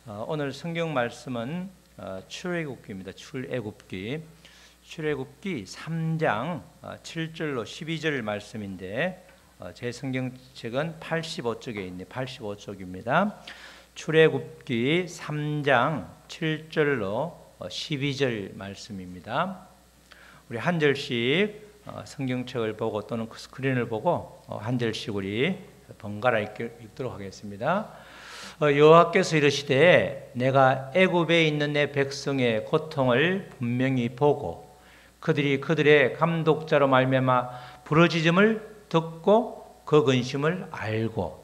오늘 성경 말씀은 출애굽기입니다. 출애굽기 3장 7절로 12절 말씀인데 제 성경책은 85쪽에 있네. 85쪽입니다. 출애굽기 3장 7절로 12절 말씀입니다. 우리 한 절씩 성경책을 보고 또는 그 스크린을 보고 한 절씩 우리 번갈아 읽도록 하겠습니다. 여호와께서 이르시되 내가 애굽에 있는 내 백성의 고통을 분명히 보고 그들의 감독자로 말미암아 부르짖음을 듣고 그 근심을 알고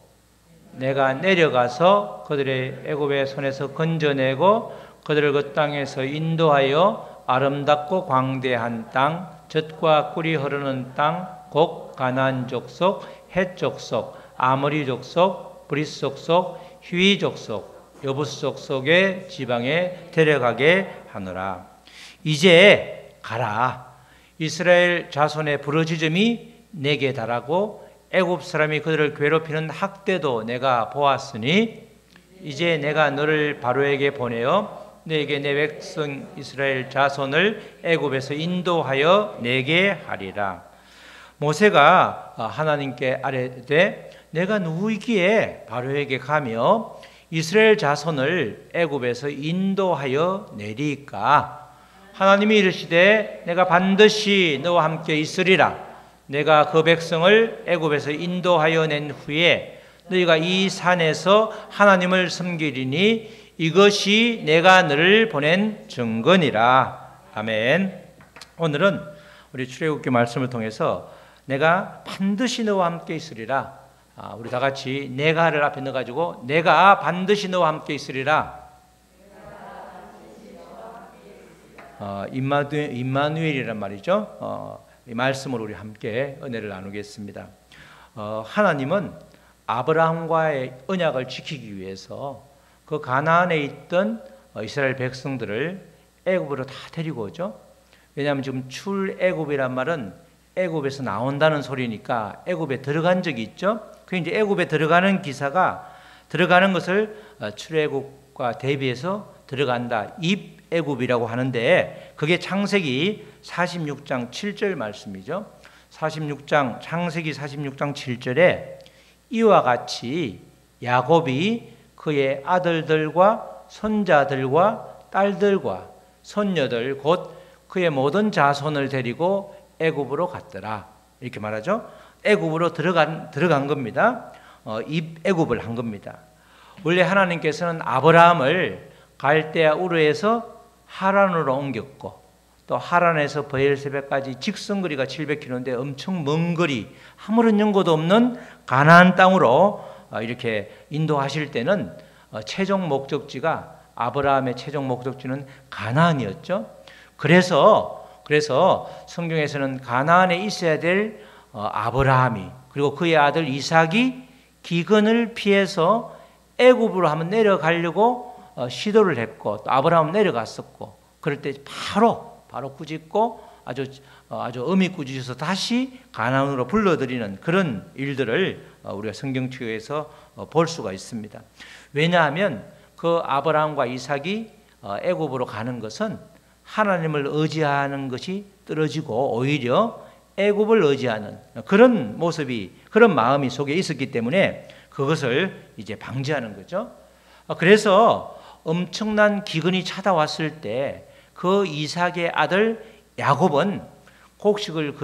내가 내려가서 그들의 애굽의 손에서 건져내고 그들을 그 땅에서 인도하여 아름답고 광대한 땅 젖과 꿀이 흐르는 땅 곧 가나안 족속 헷 족속 아모리 족속 브리스 족속 히위 족속 여부스 족속의 지방에 데려가게 하노라. 이제 가라. 이스라엘 자손의 부르짖음이 내게 달하고 애굽 사람이 그들을 괴롭히는 학대도 내가 보았으니 이제 내가 너를 바로에게 보내어 너에게 내 백성 이스라엘 자손을 애굽에서 인도하여 내게 하리라. 모세가 하나님께 아뢰되 내가 누구이기에 바로에게 가며 이스라엘 자손을 애굽에서 인도하여 내리까? 하나님이 이르시되 내가 반드시 너와 함께 있으리라. 내가 그 백성을 애굽에서 인도하여 낸 후에 너희가 이 산에서 하나님을 섬기리니 이것이 내가 너를 보낸 증거니라. 아멘. 오늘은 우리 출애굽기 말씀을 통해서 내가 반드시 너와 함께 있으리라. 우리 다 같이 내가를 앞에 넣어가지고 내가 반드시 너와 함께 있으리라. 임마누엘이란 말이죠. 이 말씀으로 우리 함께 은혜를 나누겠습니다. 하나님은 아브라함과의 언약을 지키기 위해서 그 가나안에 있던 이스라엘 백성들을 애굽으로 다 데리고 오죠. 왜냐하면 지금 출애굽이란 말은 애굽에서 나온다는 소리니까 애굽에 들어간 적이 있죠. 그 이제 애굽에 들어가는 기사가 들어가는 것을 출애굽과 대비해서 들어간다. 입애굽이라고 하는데 그게 창세기 46장 7절 말씀이죠. 창세기 46장 7절에 이와 같이 야곱이 그의 아들들과 손자들과 딸들과 손녀들 곧 그의 모든 자손을 데리고 애굽으로 갔더라. 이렇게 말하죠. 애굽으로 들어간 겁니다. 입애굽을 한 겁니다. 원래 하나님께서는 아브라함을 갈대아 우르에서 하란으로 옮겼고 또 하란에서 브엘세바까지 직선거리가 700km인데 엄청 먼 거리 아무런 연고도 없는 가나안 땅으로 이렇게 인도하실 때는 최종 목적지가 아브라함의 최종 목적지는 가나안이었죠. 그래서 성경에서는 가나안에 있어야 될 아브라함이 그리고 그의 아들 이삭이 기근을 피해서 애굽으로 한번 내려가려고 시도를 했고 또 아브라함은 내려갔었고 그럴 때 바로 꾸짖고 아주 엄히 꾸짖어서 다시 가나안으로 불러들이는 그런 일들을 우리가 성경책에서 볼 수가 있습니다. 왜냐하면 그 아브라함과 이삭이 애굽으로 가는 것은 하나님을 의지하는 것이 떨어지고 오히려 애굽을 의지하는 그런 모습이 그런 마음이 속에 있었기 때문에 그것을 이제 방지하는 거죠. 그래서 엄청난 기근이 찾아왔을 때 그 이삭의 아들 야곱은 곡식을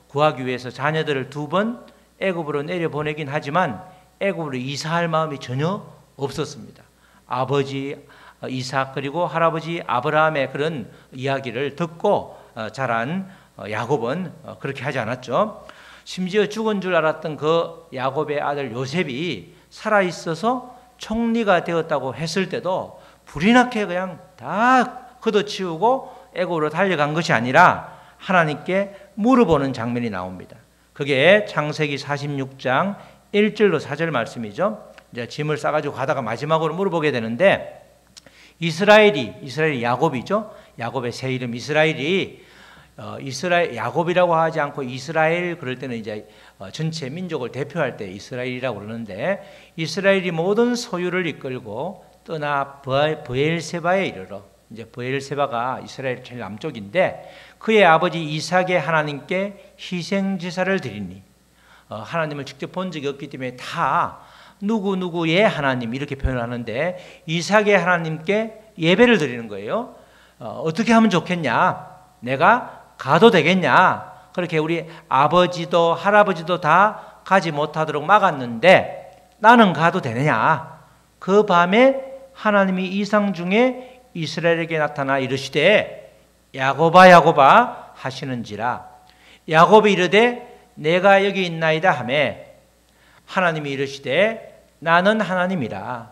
구하기 위해서 자녀들을 2번 애굽으로 내려보내긴 하지만 애굽으로 이사할 마음이 전혀 없었습니다. 아버지 이삭 그리고 할아버지 아브라함의 그런 이야기를 듣고 자란 야곱은 그렇게 하지 않았죠. 심지어 죽은 줄 알았던 그 야곱의 아들 요셉이 살아있어서 총리가 되었다고 했을 때도 불이 나게 그냥 다 걷어치우고 애굽으로 달려간 것이 아니라 하나님께 물어보는 장면이 나옵니다. 그게 창세기 46장 1절로 4절 말씀이죠. 이제 짐을 싸가지고 가다가 마지막으로 물어보게 되는데 이스라엘이 야곱이죠. 야곱의 새 이름 이스라엘 야곱이라고 하지 않고 이스라엘 그럴 때는 이제 전체 민족을 대표할 때 이스라엘이라고 그러는데 이스라엘이 모든 소유를 이끌고 떠나 브엘세바에 이르러, 이제 브엘세바가 이스라엘 제일 남쪽인데 그의 아버지 이삭의 하나님께 희생 제사를 드리니, 하나님을 직접 본 적이 없기 때문에 다 누구누구의 하나님 이렇게 표현을 하는데 이삭의 하나님께 예배를 드리는 거예요. 어떻게 하면 좋겠냐? 내가 가도 되겠냐? 그렇게 우리 아버지도 할아버지도 다 가지 못하도록 막았는데 나는 가도 되느냐? 그 밤에 하나님이 이상 중에 이스라엘에게 나타나 이르시되 야곱아 야곱아 하시는지라. 야곱이 이르되 내가 여기 있나이다 하매 하나님이 이르시되 나는 하나님이라.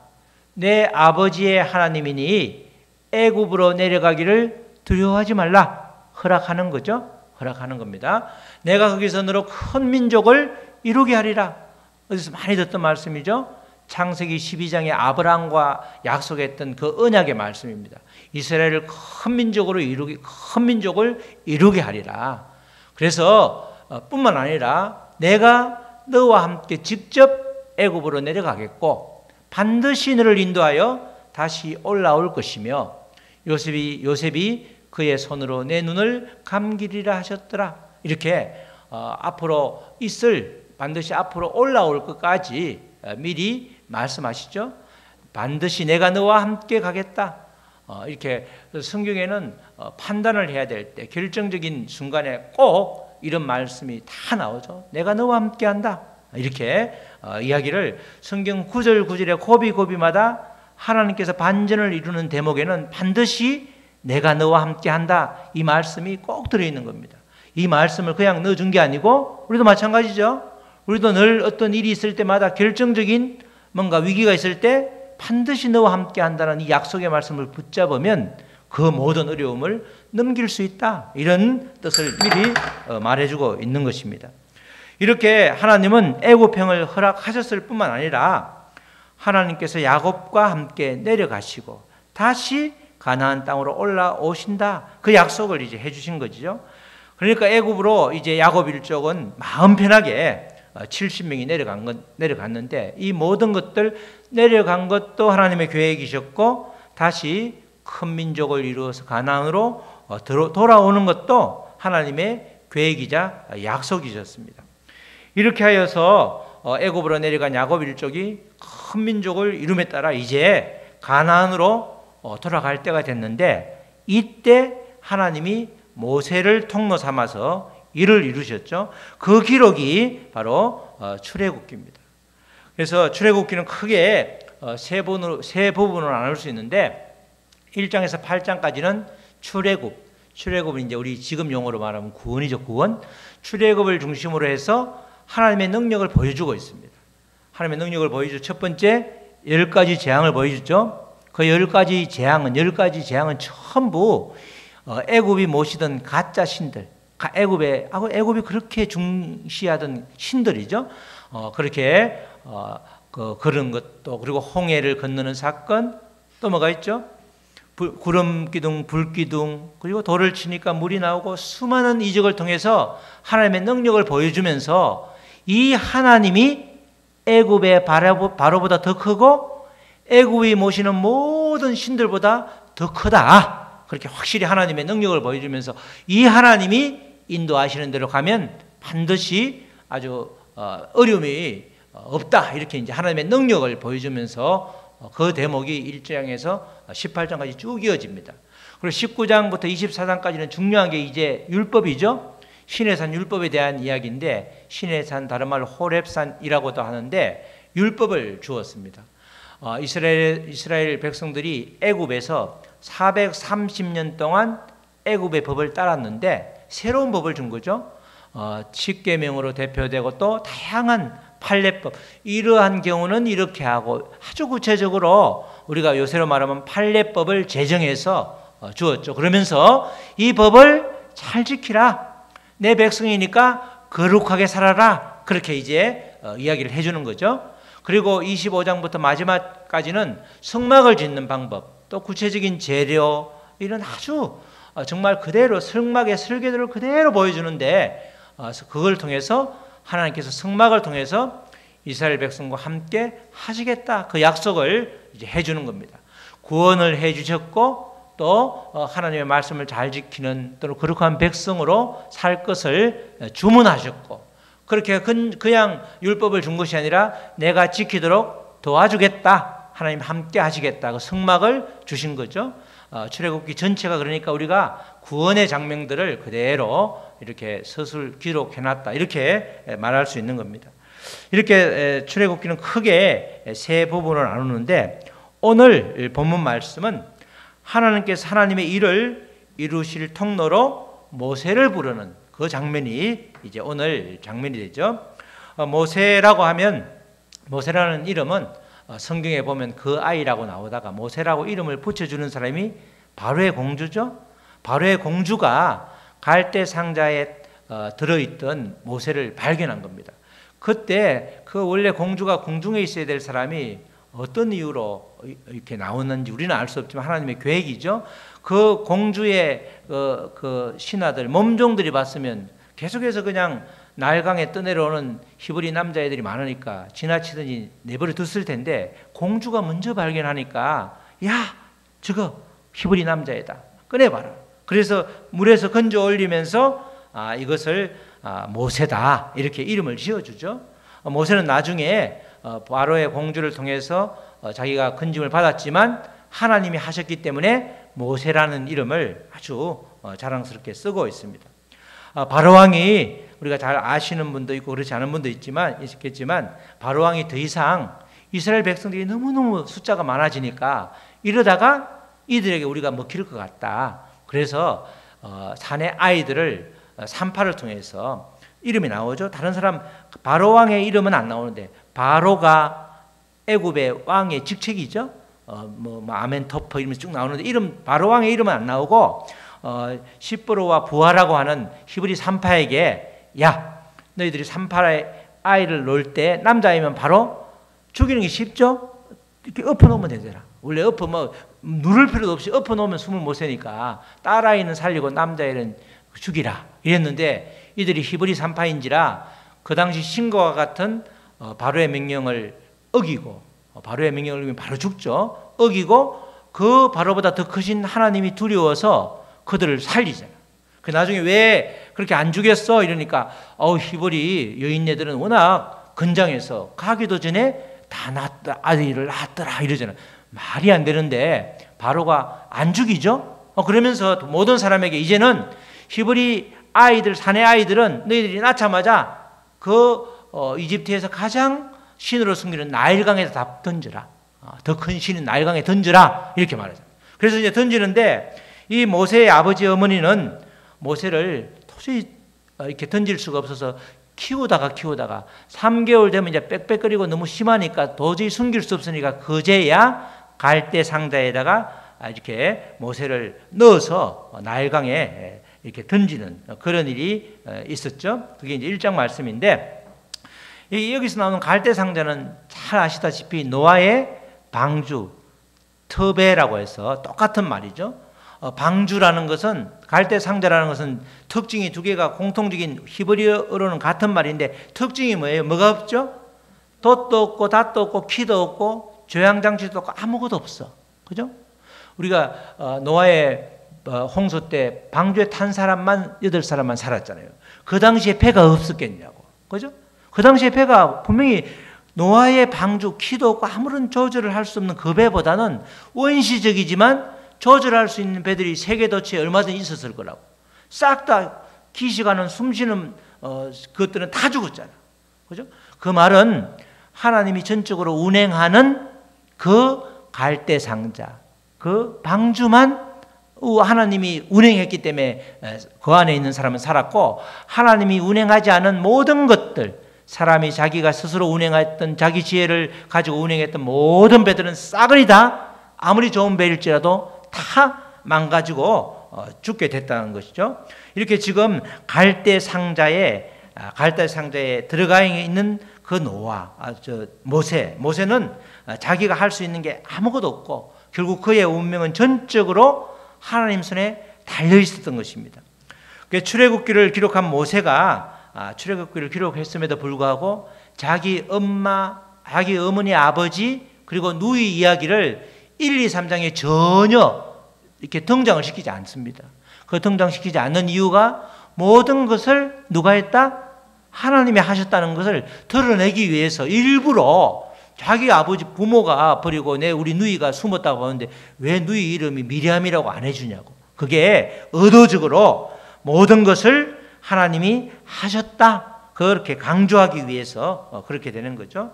내 아버지의 하나님이니 애굽으로 내려가기를 두려워하지 말라. 허락하는 거죠. 허락하는 겁니다. 내가 거기서 너로 큰 민족을 이루게 하리라. 어디서 많이 듣던 말씀이죠. 창세기 12장에 아브라함과 약속했던 그 언약의 말씀입니다. 이스라엘을 큰 민족을 이루게 하리라. 그래서 뿐만 아니라 내가 너와 함께 직접 애굽으로 내려가겠고 반드시 너를 인도하여 다시 올라올 것이며 요셉이 그의 손으로 내 눈을 감기리라 하셨더라. 이렇게 앞으로 반드시 앞으로 올라올 것까지 미리 말씀하시죠. 반드시 내가 너와 함께 가겠다. 이렇게 성경에는 판단을 해야 될 때 결정적인 순간에 꼭 이런 말씀이 다 나오죠. 내가 너와 함께 한다. 이렇게 이야기를 성경 구절 구절에 고비고비마다 하나님께서 반전을 이루는 대목에는 반드시 내가 너와 함께 한다. 이 말씀이 꼭 들어있는 겁니다. 이 말씀을 그냥 넣어준 게 아니고 우리도 마찬가지죠. 우리도 늘 어떤 일이 있을 때마다 결정적인 뭔가 위기가 있을 때 반드시 너와 함께 한다는 이 약속의 말씀을 붙잡으면 그 모든 어려움을 넘길 수 있다. 이런 뜻을 미리 말해주고 있는 것입니다. 이렇게 하나님은 애굽행을 허락하셨을 뿐만 아니라 하나님께서 야곱과 함께 내려가시고 다시 가나안 땅으로 올라오신다. 그 약속을 이제 해주신 거죠. 그러니까 애굽으로 이제 야곱 일족은 마음 편하게 70명이 내려갔는데 이 모든 것들 내려간 것도 하나님의 계획이셨고 다시 큰 민족을 이루어서 가나안으로 돌아오는 것도 하나님의 계획이자 약속이셨습니다. 이렇게 하여서 애굽으로 내려간 야곱 일족이 큰 민족을 이룸에 따라 이제 가나안으로 돌아갈 때가 됐는데 이때 하나님이 모세를 통로 삼아서 일을 이루셨죠. 그 기록이 바로 출애굽기입니다. 그래서 출애굽기는 크게 세 부분으로 나눌 수 있는데 1장에서 8장까지는 출애굽은 이제 우리 지금 용어로 말하면 구원이죠. 구원. 출애굽을 중심으로 해서 하나님의 능력을 보여주고 있습니다. 하나님의 능력을 보여주죠. 첫 번째 10가지 재앙을 보여주죠. 그 10가지 재앙은 전부 애굽이 모시던 가짜 신들, 애굽이 그렇게 중시하던 신들이죠. 그렇게 그런 것도, 그리고 홍해를 건너는 사건, 또 뭐가 있죠? 구름 기둥, 불 기둥, 그리고 돌을 치니까 물이 나오고 수많은 이적을 통해서 하나님의 능력을 보여주면서 이 하나님이 애굽의 바로보다 더 크고 애굽이 모시는 모든 신들보다 더 크다. 그렇게 확실히 하나님의 능력을 보여주면서 이 하나님이 인도하시는 대로 가면 반드시 아주 어려움이 없다. 이렇게 이제 하나님의 능력을 보여주면서 그 대목이 1장에서 18장까지 쭉 이어집니다. 그리고 19장부터 24장까지는 중요한 게 이제 율법이죠. 시내산 율법에 대한 이야기인데 시내산 다른 말로 호렙산이라고도 하는데 율법을 주었습니다. 이스라엘 백성들이 애굽에서 430년 동안 애굽의 법을 따랐는데 새로운 법을 준 거죠. 10계명으로 대표되고 또 다양한 판례법, 이러한 경우는 이렇게 하고 아주 구체적으로 우리가 요새로 말하면 판례법을 제정해서 주었죠. 그러면서 이 법을 잘 지키라. 내 백성이니까 거룩하게 살아라. 그렇게 이제 이야기를 해주는 거죠. 그리고 25장부터 마지막까지는 성막을 짓는 방법, 또 구체적인 재료, 이런 아주 정말 그대로 성막의 설계도를 그대로 보여주는데 그걸 통해서 하나님께서 성막을 통해서 이스라엘 백성과 함께 하시겠다. 그 약속을 이제 해주는 겁니다. 구원을 해주셨고 또 하나님의 말씀을 잘 지키는 또는 거룩한 백성으로 살 것을 주문하셨고, 그렇게 그냥 율법을 준 것이 아니라 내가 지키도록 도와주겠다, 하나님 함께 하시겠다, 그 성막을 주신 거죠. 출애굽기 전체가 그러니까 우리가 구원의 장면들을 그대로 이렇게 서술 기록해놨다, 이렇게 말할 수 있는 겁니다. 이렇게 출애굽기는 크게 세 부분을 나누는데, 오늘 본문 말씀은 하나님께서 하나님의 일을 이루실 통로로 모세를 부르는 그 장면이 이제 오늘 장면이 되죠. 모세라고 하면, 모세라는 이름은 성경에 보면 그 아이라고 나오다가 모세라고 이름을 붙여주는 사람이 바로의 공주죠. 바로의 공주가 갈대 상자에 들어있던 모세를 발견한 겁니다. 그때 그 원래 공주가 궁중에 있어야 될 사람이 어떤 이유로 이렇게 나오는지 우리는 알 수 없지만 하나님의 계획이죠. 그 공주의 그 신하들, 몸종들이 봤으면 계속해서 그냥 날강에 떠내려오는 히브리 남자애들이 많으니까 지나치더니 내버려 뒀을 텐데, 공주가 먼저 발견하니까 야, 저거 히브리 남자애다, 꺼내봐라. 그래서 물에서 건져 올리면서 이것을 모세다, 이렇게 이름을 지어주죠. 모세는 나중에 바로의 공주를 통해서 자기가 건짐을 받았지만 하나님이 하셨기 때문에 모세라는 이름을 아주 자랑스럽게 쓰고 있습니다. 바로왕이, 우리가 잘 아시는 분도 있고 그렇지 않은 분도 있겠지만 바로왕이 더 이상 이스라엘 백성들이 너무너무 숫자가 많아지니까 이러다가 이들에게 우리가 먹힐 것 같다. 그래서 산의 아이들을 산파를 통해서 이름이 나오죠. 다른 사람 바로왕의 이름은 안 나오는데, 바로가 애굽의 왕의 직책이죠. 아멘토퍼 이러면서 쭉 나오는데 바로왕의 이름은 안 나오고 시브로와 부하라고 하는 히브리 산파에게, 야, 너희들이 산파의 아이를 놓을 때 남자이면 바로 죽이는 게 쉽죠? 이렇게 엎어놓으면 되잖아. 원래 누를 필요도 없이 엎어놓으면 숨을 못 쉬니까 딸아이는 살리고 남자애는 죽이라 이랬는데, 이들이 히브리 산파인지라 그 당시 신과 같은 바로의 명령을 어기고, 바로의 명령을 어기면 바로 죽죠. 어기고 그 바로보다 더 크신 하나님이 두려워서 그들을 살리잖아. 그 나중에 왜 그렇게 안 죽였어? 이러니까 히브리 여인네들은 워낙 건장해서 가기도 전에 다 낳았다, 아들을 낳았더라 이러잖아. 말이 안 되는데 바로가 안 죽이죠. 그러면서 모든 사람에게 이제는 히브리 아이들, 사내 아이들은 너희들이 낳자마자 이집트에서 가장 신으로 숨기는 나일강에다 다 던져라. 더 큰 신인 나일강에 던져라, 이렇게 말하잖아요. 그래서 이제 던지는데, 이 모세의 아버지 어머니는 모세를 도저히 이렇게 던질 수가 없어서 키우다가 3개월 되면 이제 빽빽거리고 너무 심하니까 도저히 숨길 수 없으니까 그제야 갈대 상자에다가 이렇게 모세를 넣어서 나일강에 이렇게 던지는 그런 일이 있었죠. 그게 이제 1장 말씀인데, 여기서 나오는 갈대 상자는 잘 아시다시피 노아의 방주, 터베라고 해서 똑같은 말이죠. 방주라는 것은, 갈대 상자라는 것은 특징이 두 개가 공통적인 히브리어로는 같은 말인데 특징이 뭐예요? 뭐가 없죠? 돛도 없고 닷도 없고 키도 없고 조향장치도 없고 아무것도 없어. 그죠? 우리가 노아의 홍수 때 방주에 탄 사람만 8사람만 살았잖아요. 그 당시에 배가 없었겠냐고. 그죠? 그 당시에 배가 분명히 노아의 방주, 키도 없고 아무런 조절을 할 수 없는 그 배보다는 원시적이지만 조절할 수 있는 배들이 세계 도처에 얼마든지 있었을 거라고. 싹 다 기시가는 숨쉬는 그것들은 다 죽었잖아. 그죠? 그 말은 하나님이 전적으로 운행하는 그 갈대 상자, 그 방주만 하나님이 운행했기 때문에 그 안에 있는 사람은 살았고, 하나님이 운행하지 않은 모든 것들, 사람이 자기가 스스로 운행했던 자기 지혜를 가지고 운행했던 모든 배들은 싸그리 다 아무리 좋은 배일지라도 다 망가지고 죽게 됐다는 것이죠. 이렇게 지금 갈대 상자에 들어가 있는 그 노아, 모세는 자기가 할 수 있는 게 아무것도 없고 결국 그의 운명은 전적으로 하나님 손에 달려 있었던 것입니다. 출애굽기를 기록한 모세가 출애굽기를 기록했음에도 불구하고 자기 엄마, 자기 어머니, 아버지 그리고 누이 이야기를 1, 2, 3장에 전혀 이렇게 등장을 시키지 않습니다. 그 등장시키지 않는 이유가 모든 것을 누가 했다? 하나님이 하셨다는 것을 드러내기 위해서 일부러 자기 아버지 부모가 버리고 우리 누이가 숨었다고 하는데 왜 누이 이름이 미리암이라고 안 해주냐고. 그게 의도적으로 모든 것을 하나님이 하셨다. 그렇게 강조하기 위해서 그렇게 되는 거죠.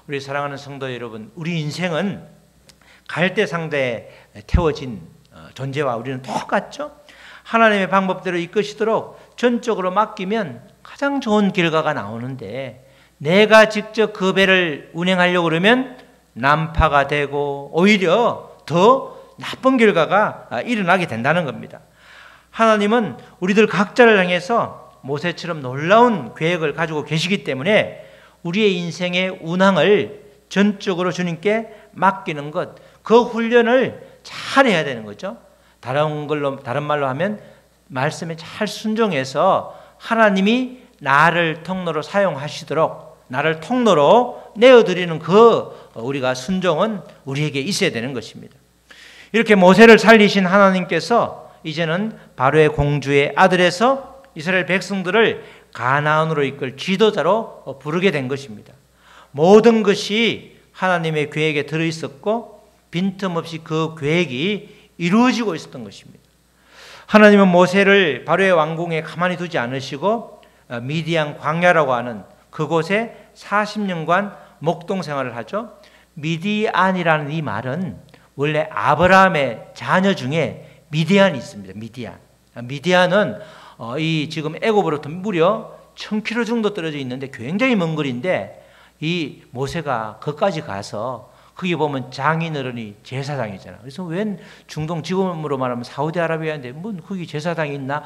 우리 사랑하는 성도 여러분, 우리 인생은 갈대상자에 태워진 존재와 우리는 똑같죠. 하나님의 방법대로 이끄시도록 전적으로 맡기면 가장 좋은 결과가 나오는데 내가 직접 그 배를 운행하려고 그러면 난파가 되고 오히려 더 나쁜 결과가 일어나게 된다는 겁니다. 하나님은 우리들 각자를 향해서 모세처럼 놀라운 계획을 가지고 계시기 때문에 우리의 인생의 운항을 전적으로 주님께 맡기는 것, 그 훈련을 잘 해야 되는 거죠. 다른 말로 하면 말씀에 잘 순종해서 하나님이 나를 통로로 사용하시도록 나를 통로로 내어드리는 우리가 순종은 우리에게 있어야 되는 것입니다. 이렇게 모세를 살리신 하나님께서 이제는 바로의 공주의 아들에서 이스라엘 백성들을 가나안으로 이끌 지도자로 부르게 된 것입니다. 모든 것이 하나님의 계획에 들어있었고 빈틈없이 그 계획이 이루어지고 있었던 것입니다. 하나님은 모세를 바로의 왕궁에 가만히 두지 않으시고 미디안 광야라고 하는 그곳에 40년간 목동 생활을 하죠. 미디안이라는 이 말은 원래 아브라함의 자녀 중에 미디안이 있습니다. 미디안은 이 지금 애굽으로부터 무려 1000km 정도 떨어져 있는데 굉장히 먼 거리인데 이 모세가 거기까지 가서 거기 보면 장인어른이 제사장이잖아. 그래서 웬 중동 지금으로 말하면 사우디아라비아인데 뭐 거기 제사장이 있나?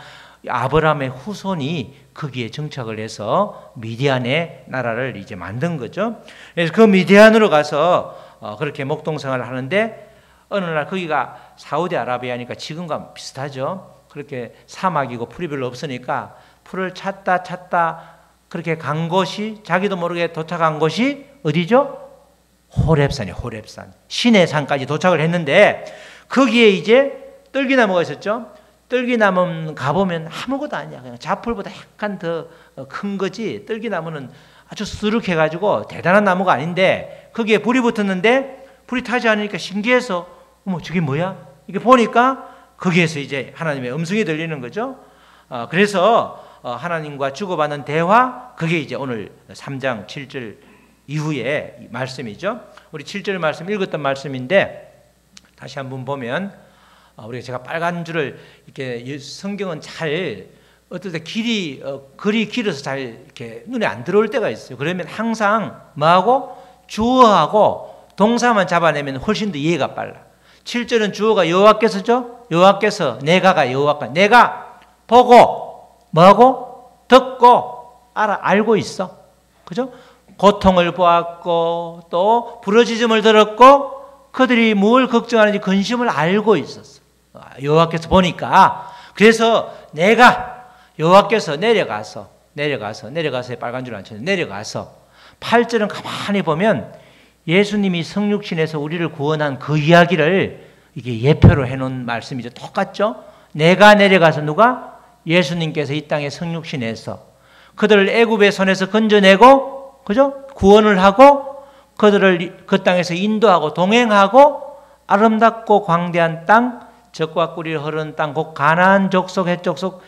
아브라함의 후손이 거기에 정착을 해서 미디안의 나라를 이제 만든 거죠. 그래서 그 미디안으로 가서 그렇게 목동생활을 하는데 어느 날 거기가 사우디아라비아니까 지금과 비슷하죠. 그렇게 사막이고 풀이 별로 없으니까 풀을 찾다 그렇게 간 곳이 자기도 모르게 도착한 곳이 어디죠? 호렙산이에요. 호렙산. 신의 산까지 도착을 했는데 거기에 이제 떨기나무가 있었죠. 떨기나무 가보면 아무것도 아니야. 그냥 자풀보다 약간 더 큰 거지. 떨기나무는 아주 수룩해가지고 대단한 나무가 아닌데 거기에 불이 붙었는데 불이 타지 않으니까 신기해서 어머 저게 뭐야? 이게 보니까 거기에서 이제 하나님의 음성이 들리는 거죠. 그래서 하나님과 주고받는 대화, 그게 이제 오늘 3장 7절 이후의 말씀이죠. 우리 7절 말씀 읽었던 말씀인데 다시 한번 보면 우리가 제가 빨간 줄을 이렇게 성경은 잘 어떨 때 글이 길어서 잘 이렇게 눈에 안 들어올 때가 있어요. 그러면 항상 뭐하고 주어하고 동사만 잡아내면 훨씬 더 이해가 빨라. 7절은 주어가 여호와께서죠. 여호와께서 내가가 여호와가 내가 보고 뭐하고 듣고 알고 있어. 그죠? 고통을 보았고 또 부르짖음을 들었고 그들이 뭘 걱정하는지 근심을 알고 있었어. 여호와께서 보니까 그래서 내가 여호와께서 내려가서의 빨간 줄 안 쳤는데 내려가서 8절은 가만히 보면 예수님이 성육신에서 우리를 구원한 그 이야기를 이게 예표로 해놓은 말씀이죠. 똑같죠? 내가 내려가서 누가? 예수님께서 이 땅에 성육신에서 그들을 애굽의 손에서 건져내고 그죠? 구원을 하고 그들을 그 땅에서 인도하고 동행하고 아름답고 광대한 땅, 젖과 꿀이 흐르는 땅, 곧 가나안 족속, 헷 족속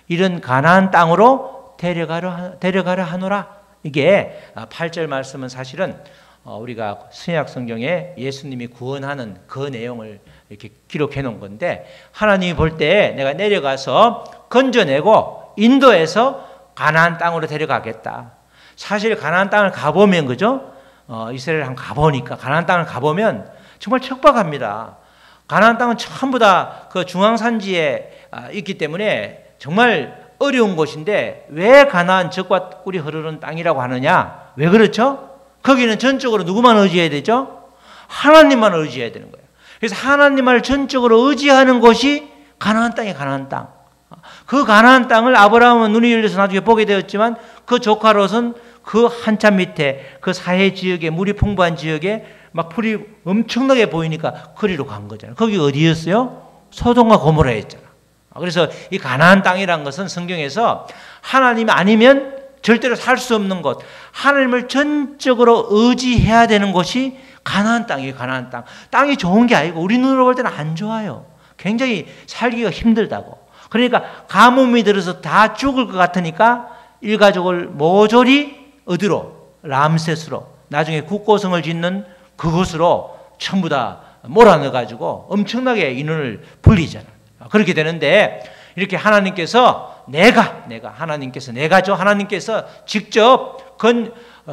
이런 가나안 땅으로 데려가려 하노라. 이게 8절 말씀은 사실은 우리가 신약 성경에 예수님이 구원하는 그 내용을 이렇게 기록해 놓은 건데 하나님이 볼 때 내가 내려가서 건져내고 인도해서 가나안 땅으로 데려가겠다. 사실 가나안 땅을 가보면 그죠? 이스라엘 한번 가보니까 가나안 땅을 가보면 정말 척박합니다. 가나안 땅은 전부 다 그 중앙산지에 있기 때문에 정말 어려운 곳인데 왜 가나안 젖과 꿀이 흐르는 땅이라고 하느냐? 왜 그렇죠? 거기는 전적으로 누구만 의지해야 되죠? 하나님만 의지해야 되는 거예요. 그래서 하나님을 전적으로 의지하는 곳이 가나안 땅이에요. 가나안 땅. 그 가나안 땅을 아브라함은 눈이 열려서 나중에 보게 되었지만 그 조카 롯은 그 한참 밑에 그 사해 지역에 물이 풍부한 지역에 막 불이 엄청나게 보이니까 거리로 간 거잖아요. 거기 어디였어요? 소돔과 고모라였잖아. 그래서 이 가나안 땅이라는 것은 성경에서 하나님 아니면 절대로 살 수 없는 곳, 하나님을 전적으로 의지해야 되는 곳이 가나안 땅이에요. 가나안 땅. 땅이 좋은 게 아니고 우리 눈으로 볼 때는 안 좋아요. 굉장히 살기가 힘들다고. 그러니까 가뭄이 들어서 다 죽을 것 같으니까 일가족을 모조리 어디로? 람셋으로, 나중에 국고성을 짓는 그곳으로 전부 다 몰아넣어가지고 엄청나게 인원을 불리잖아. 그렇게 되는데 이렇게 하나님께서 하나님께서 직접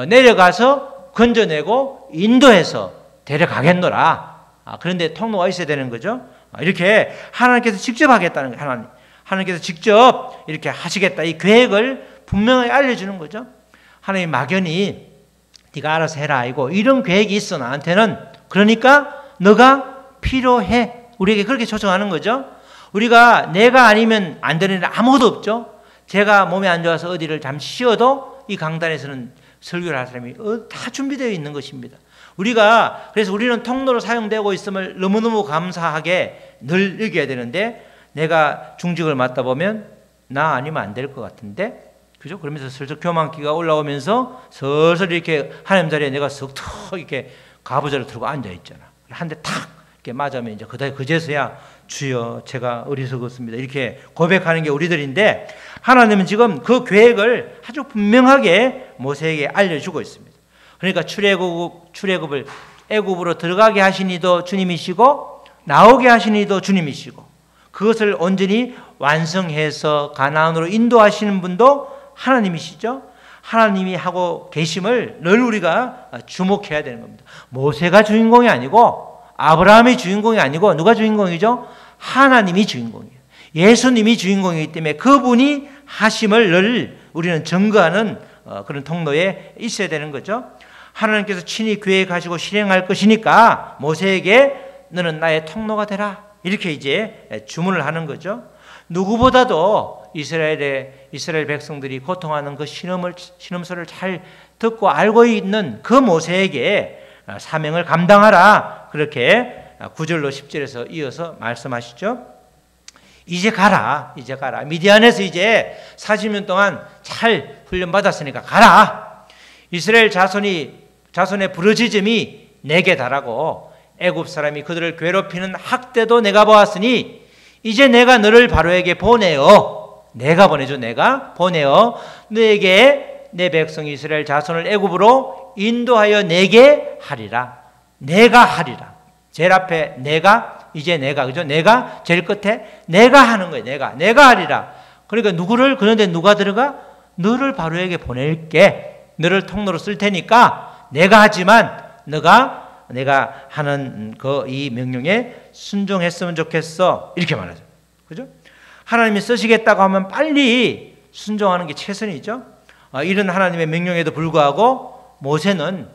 내려가서 건져내고 인도해서 데려가겠노라. 그런데 통로가 있어야 되는 거죠. 이렇게 하나님께서 직접 하겠다는 거예요. 하나님께서 직접 이렇게 하시겠다. 이 계획을 분명하게 알려주는 거죠. 하나님 막연히 네가 알아서 해라 이고 이런 계획이 있어 나한테는. 그러니까 너가 필요해. 우리에게 그렇게 초청하는 거죠. 우리가 내가 아니면 안 되는 일 아무것도 없죠. 제가 몸이 안 좋아서 어디를 잠시 쉬어도 이 강단에서는 설교를 할 사람이 다 준비되어 있는 것입니다. 그래서 우리는 통로로 사용되고 있음을 너무너무 감사하게 늘 여겨야 되는데, 내가 중직을 맡다 보면 나 아니면 안 될 것 같은데, 그죠? 그러면서 슬슬 교만기가 올라오면서 슬슬 이렇게 하나님 자리에 내가 석턱 이렇게 가부좌를 들고 앉아 있잖아. 한 대 탁 이렇게 맞으면 이제 그제서야 주여 제가 어리석었습니다 이렇게 고백하는 게 우리들인데, 하나님은 지금 그 계획을 아주 분명하게 모세에게 알려주고 있습니다. 그러니까 출애굽을 애굽으로 들어가게 하신 이도 주님이시고 나오게 하신 이도 주님이시고, 그것을 온전히 완성해서 가나안으로 인도하시는 분도 하나님이시죠. 하나님이 하고 계심을 늘 우리가 주목해야 되는 겁니다. 모세가 주인공이 아니고 아브라함이 주인공이 아니고 누가 주인공이죠? 하나님이 주인공이에요. 예수님이 주인공이기 때문에 그분이 하심을 늘 우리는 증거하는 그런 통로에 있어야 되는 거죠. 하나님께서 친히 계획하시고 실행할 것이니까 모세에게 너는 나의 통로가 되라 이렇게 이제 주문을 하는 거죠. 누구보다도 이스라엘 백성들이 고통하는 그 신음소리를 잘 듣고 알고 있는 그 모세에게 사명을 감당하라, 그렇게 9절로 10절에서 이어서 말씀하시죠. 이제 가라. 미디안에서 이제 40년 동안 잘 훈련받았으니까 가라. 이스라엘 자손의 부르짖음이 내게 달하고 애굽 사람이 그들을 괴롭히는 학대도 내가 보았으니 이제 내가 너를 바로에게 보내어, 내가 보내줘, 내가 보내어 너에게 내 백성 이스라엘 자손을 애굽으로 인도하여 내게 하리라. 내가 하리라. 제일 앞에 내가, 이제 내가, 그죠? 내가 제일 끝에 내가 하는 거예요. 내가 하리라. 그러니까 그런데 누가 들어가? 너를 바로에게 보낼게. 너를 통로로 쓸 테니까 내가 하지만 내가 하는 이 명령에 순종했으면 좋겠어. 이렇게 말하죠. 그죠? 하나님이 쓰시겠다고 하면 빨리 순종하는 게 최선이죠. 이런 하나님의 명령에도 불구하고 모세는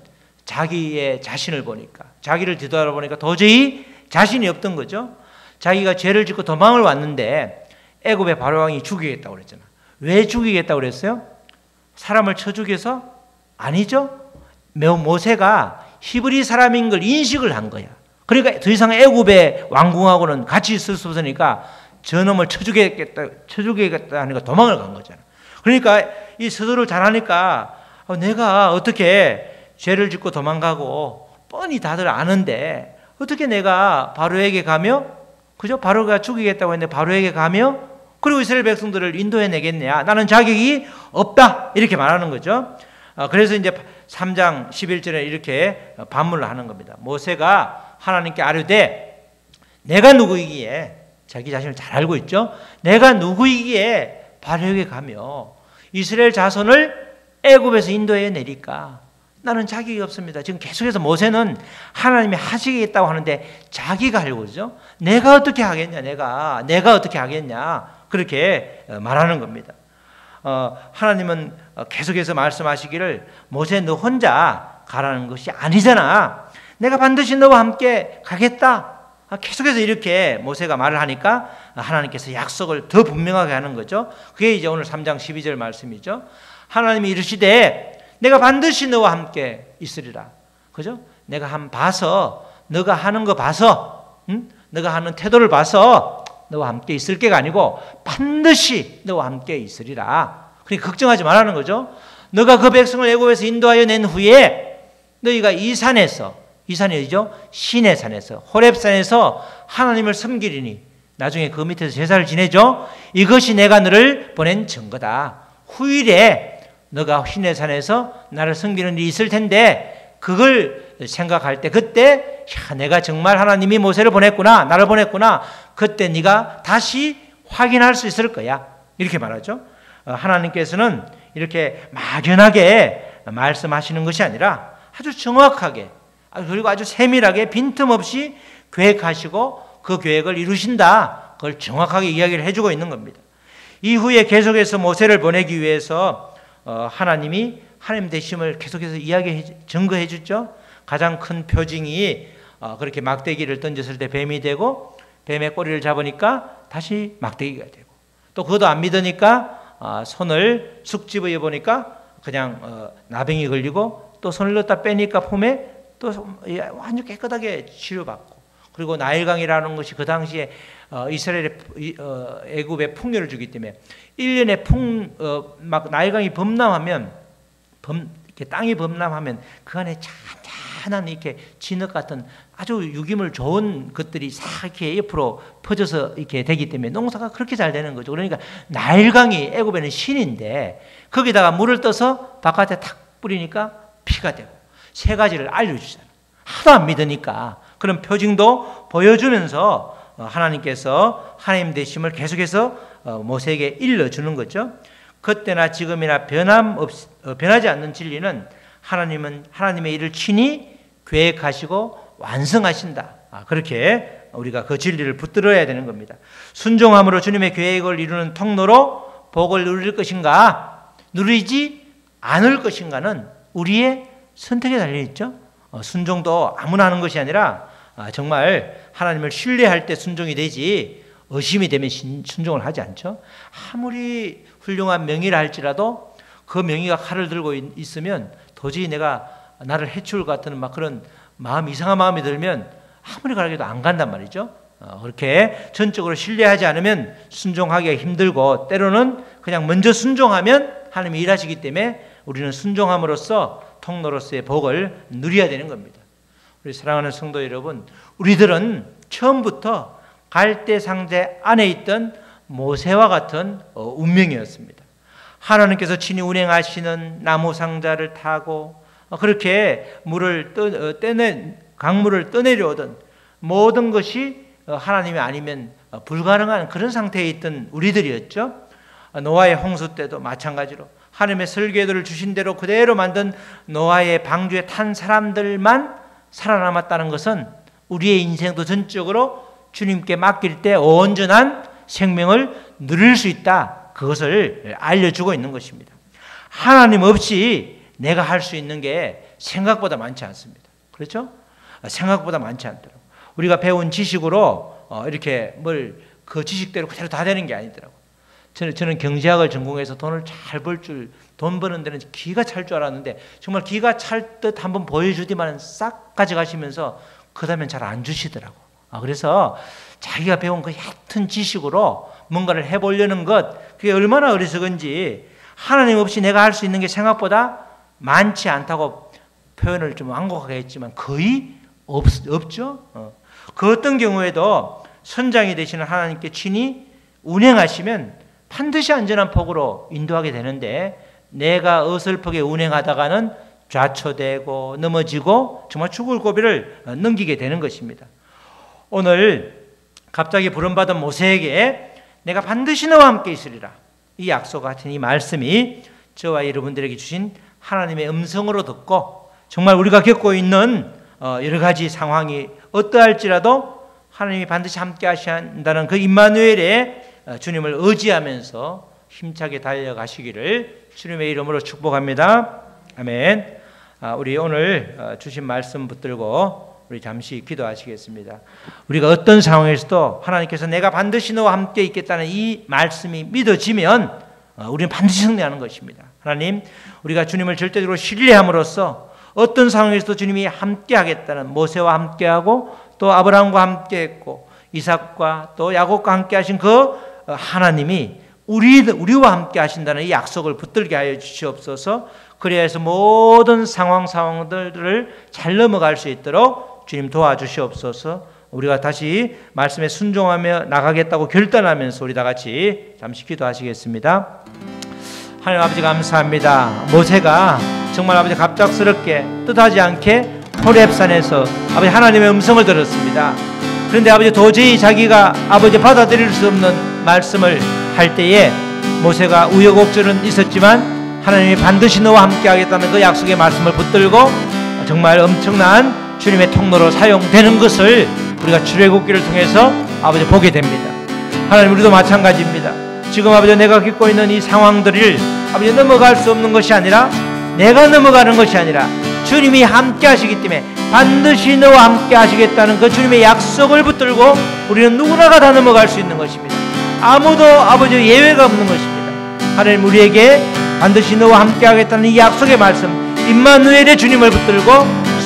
자기의 자신을 보니까, 자기를 뒤돌아보니까 도저히 자신이 없던 거죠. 자기가 죄를 짓고 도망을 왔는데 애굽의 바로왕이 죽이겠다고 그랬잖아. 왜 죽이겠다고 그랬어요? 사람을 쳐 죽여서? 아니죠. 모세가 히브리 사람인 걸 인식을 한 거야. 그러니까 더 이상 애굽의 왕궁하고는 같이 있을 수 없으니까 저놈을 쳐 죽이겠다 하니까 도망을 간 거잖아. 그러니까 이 서두를 잘하니까 내가 어떻게 죄를 짓고 도망가고 뻔히 다들 아는데 어떻게 내가 바로에게 가며, 그죠? 바로가 죽이겠다고 했는데 바로에게 가며 그리고 이스라엘 백성들을 인도해내겠냐? 나는 자격이 없다. 이렇게 말하는 거죠. 그래서 이제 3장 11절에 이렇게 반문을 하는 겁니다. 모세가 하나님께 아뢰되 내가 누구이기에, 자기 자신을 잘 알고 있죠. 내가 누구이기에 바로에게 가며 이스라엘 자손을 애굽에서 인도해 내릴까? 나는 자격이 없습니다. 지금 계속해서 모세는 하나님이 하시겠다고 하는데 자기가 하려고 그러죠. 내가 어떻게 하겠냐? 내가 어떻게 하겠냐? 그렇게 말하는 겁니다. 하나님은 계속해서 말씀하시기를 모세 너 혼자 가라는 것이 아니잖아. 내가 반드시 너와 함께 가겠다. 계속해서 이렇게 모세가 말을 하니까 하나님께서 약속을 더 분명하게 하는 거죠. 그게 이제 오늘 3장 12절 말씀이죠. 하나님이 이르시되 내가 반드시 너와 함께 있으리라. 그죠? 내가 한번 봐서 너가 하는 거 봐서 너가 하는 태도를 봐서 너와 함께 있을 게가 아니고 반드시 너와 함께 있으리라. 그러니까 걱정하지 말라는 거죠. 너가 그 백성을 애굽에서 인도하여 낸 후에 너희가 이 산에서, 이 산이 어디죠? 시내 산에서, 호렙산에서 하나님을 섬기리니 나중에 그 밑에서 제사를 지내죠. 이것이 내가 너를 보낸 증거다. 후일에 너가 시내산에서 나를 섬기는 일이 있을 텐데 그걸 생각할 때 그때 내가 정말 하나님이 모세를 보냈구나, 나를 보냈구나, 그때 네가 다시 확인할 수 있을 거야. 이렇게 말하죠. 하나님께서는 이렇게 막연하게 말씀하시는 것이 아니라 아주 정확하게 그리고 아주 세밀하게 빈틈없이 계획하시고 그 계획을 이루신다. 그걸 정확하게 이야기를 해주고 있는 겁니다. 이후에 계속해서 모세를 보내기 위해서 하나님이 하나님 되심을 계속해서 증거해 주죠. 가장 큰 표징이 그렇게 막대기를 던졌을 때 뱀이 되고 뱀의 꼬리를 잡으니까 다시 막대기가 되고 또 그것도 안 믿으니까 손을 쑥집어 보니까 그냥 나병이 걸리고 또 손을 넣다 빼니까 폼에 또 완전 깨끗하게 치료받고 그리고 나일강이라는 것이 그 당시에 이스라엘의 애굽에 풍요를 주기 때문에 1년에 막 나일강이 범람하면 이렇게 땅이 범람하면 그 안에 잔잔한 이렇게 진흙 같은 아주 유기물 좋은 것들이 싹 이렇게 옆으로 퍼져서 이렇게 되기 때문에 농사가 그렇게 잘 되는 거죠. 그러니까 나일강이 애굽에는 신인데 거기다가 물을 떠서 바깥에 탁 뿌리니까 피가 되고 세 가지를 알려주잖아요. 하도 안 믿으니까 그런 표징도 보여주면서 하나님께서 하나님 되심을 계속해서 모세에게 일러주는 거죠. 그때나 지금이나 변하지 않는 진리는 하나님은 하나님의 일을 친히 계획하시고 완성하신다. 그렇게 우리가 그 진리를 붙들어야 되는 겁니다. 순종함으로 주님의 계획을 이루는 통로로 복을 누릴 것인가 누리지 않을 것인가는 우리의 선택에 달려있죠. 순종도 아무나 하는 것이 아니라 정말 하나님을 신뢰할 때 순종이 되지 의심이 되면 순종을 하지 않죠. 아무리 훌륭한 명의라 할지라도 그 명의가 칼을 들고 있으면 도저히 나를 해치울 것 같은 막 그런 이상한 마음이 들면 아무리 가라도 안 간단 말이죠. 그렇게 전적으로 신뢰하지 않으면 순종하기가 힘들고 때로는 그냥 먼저 순종하면 하나님이 일하시기 때문에 우리는 순종함으로써 통로로서의 복을 누려야 되는 겁니다. 우리 사랑하는 성도 여러분, 우리들은 처음부터 갈대 상자 안에 있던 모세와 같은 운명이었습니다. 하나님께서 친히 운행하시는 나무 상자를 타고 그렇게 강물을 떠내려오던 모든 것이 하나님이 아니면 불가능한 그런 상태에 있던 우리들이었죠. 노아의 홍수 때도 마찬가지로 하나님의 설계도를 주신 대로 그대로 만든 노아의 방주에 탄 사람들만 살아남았다는 것은 우리의 인생도 전적으로 주님께 맡길 때 온전한 생명을 누릴 수 있다. 그것을 알려주고 있는 것입니다. 하나님 없이 내가 할 수 있는 게 생각보다 많지 않습니다. 그렇죠? 생각보다 많지 않더라고요. 우리가 배운 지식으로 이렇게 그 지식대로 그대로 다 되는 게 아니더라고요. 저는 경제학을 전공해서 돈을 잘 돈 버는 데는 기가 찰 줄 알았는데 정말 기가 찰 듯 한번 보여주더만 싹 가져가시면서 그 다음엔 잘 안 주시더라고. 그래서 자기가 배운 그 얕은 지식으로 뭔가를 해보려는 것, 그게 얼마나 어리석은지 하나님 없이 내가 할 수 있는 게 생각보다 많지 않다고 표현을 좀 완곡하게 했지만 거의 없죠. 그 어떤 경우에도 선장이 되시는 하나님께 친히 운행하시면 반드시 안전한 폭으로 인도하게 되는데 내가 어설프게 운행하다가는 좌초되고 넘어지고 정말 죽을 고비를 넘기게 되는 것입니다. 오늘 갑자기 부름받은 모세에게 내가 반드시 너와 함께 있으리라 이 약속 같은 이 말씀이 저와 여러분들에게 주신 하나님의 음성으로 듣고 정말 우리가 겪고 있는 여러 가지 상황이 어떠할지라도 하나님이 반드시 함께 하신다는 그 임마누엘의 주님을 의지하면서 힘차게 달려가시기를 주님의 이름으로 축복합니다. 아멘. 우리 오늘 주신 말씀 붙들고 우리 잠시 기도하시겠습니다. 우리가 어떤 상황에서도 하나님께서 내가 반드시 너와 함께 있겠다는 이 말씀이 믿어지면 우리는 반드시 승리하는 것입니다. 하나님, 우리가 주님을 절대적으로 신뢰함으로써 어떤 상황에서도 주님이 함께 하겠다는, 모세와 함께하고 또 아브라함과 함께했고 이삭과 또 야곱과 함께 하신 그 하나님이 우리와 함께 하신다는 이 약속을 붙들게 하여 주시옵소서. 그래야 해서 모든 상황들을 잘 넘어갈 수 있도록 주님 도와주시옵소서. 우리가 다시 말씀에 순종하며 나가겠다고 결단하면서 우리 다 같이 잠시 기도하시겠습니다. 하나님 아버지 감사합니다. 모세가 정말 아버지 갑작스럽게 뜻하지 않게 호렙산에서 아버지 하나님의 음성을 들었습니다. 그런데 아버지 도저히 자기가 아버지 받아들일 수 없는 말씀을 할 때에 모세가 우여곡절은 있었지만 하나님이 반드시 너와 함께 하겠다는 그 약속의 말씀을 붙들고 정말 엄청난 주님의 통로로 사용되는 것을 우리가 출애굽기를 통해서 아버지 보게 됩니다. 하나님, 우리도 마찬가지입니다. 지금 아버지 내가 겪고 있는 이 상황들을 아버지 넘어갈 수 없는 것이 아니라, 내가 넘어가는 것이 아니라 주님이 함께 하시기 때문에 반드시 너와 함께 하시겠다는 그 주님의 약속을 붙들고 우리는 누구나가 다 넘어갈 수 있는 것입니다. 아무도 아버지 예외가 없는 것입니다. 하나님, 우리에게 반드시 너와 함께 하겠다는 이 약속의 말씀, 임마누엘의 주님을 붙들고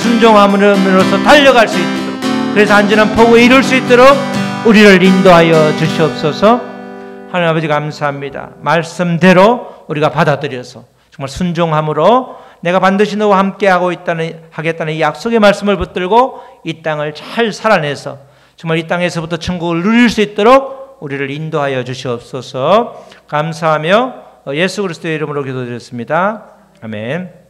순종함으로써 달려갈 수 있도록, 그래서 안전한 포구에 이룰 수 있도록 우리를 인도하여 주시옵소서. 하나님 아버지 감사합니다. 말씀대로 우리가 받아들여서 정말 순종함으로 내가 반드시 너와 함께 하겠다는 이 약속의 말씀을 붙들고 이 땅을 잘 살아내서 정말 이 땅에서부터 천국을 누릴 수 있도록 우리를 인도하여 주시옵소서. 감사하며 예수 그리스도의 이름으로 기도드렸습니다. 아멘.